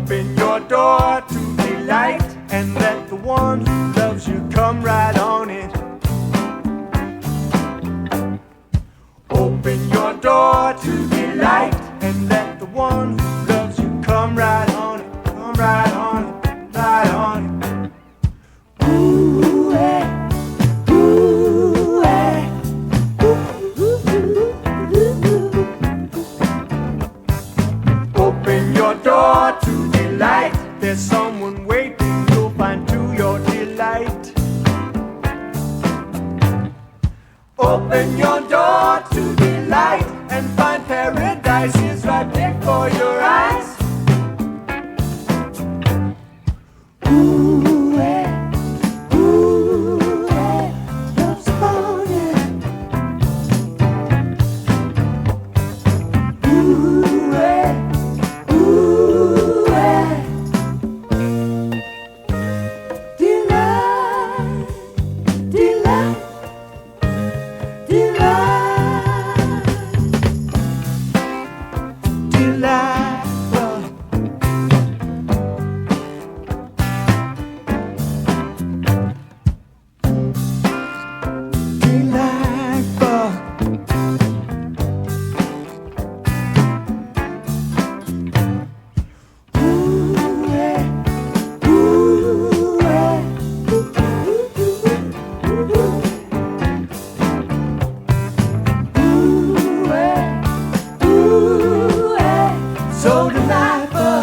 Open your door to delight and let the one who loves you come right on in. Open your door to delight and let the one who loves you come right on in. Come right on in, right on in. Ooh, hey. Ooh, hey. Open your door to delight. There's someone waiting you'll find to your delight. Open your door to delight and find paradise is right before your eyes. Ooh, hey. Ooh, hey. Love's falling. Ooh, hey. Ooh, hey. Delight, delight, delight, delightful. Delightful. Ooh, hey. Ooh, hey. Ooh, hey. Ooh, hey. So delightful.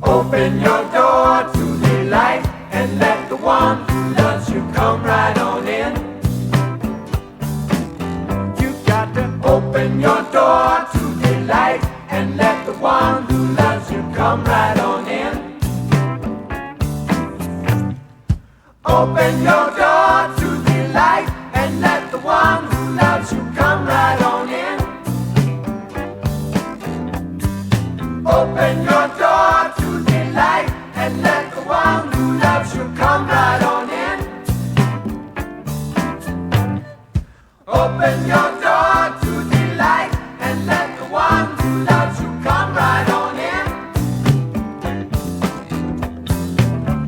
Open your door to delight and let the one who loves you come right on in. You got to open your door to delight and let the one who loves you come right on in. Open your door to delight and let the one who loves you come right on in. Open your door to delight and let the one who loves you come right on in. Open your door to delight and let the one who loves you come right on in.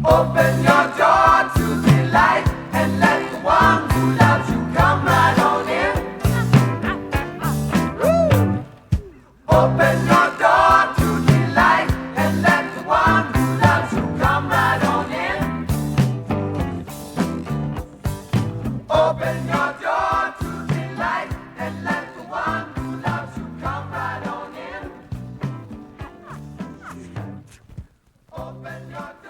Open your door to delight and let the one who loves you come right on in. Open your door to delight and let the one who loves you come right on in. Open your door to delight and let the one who loves you come right on in. Open your door.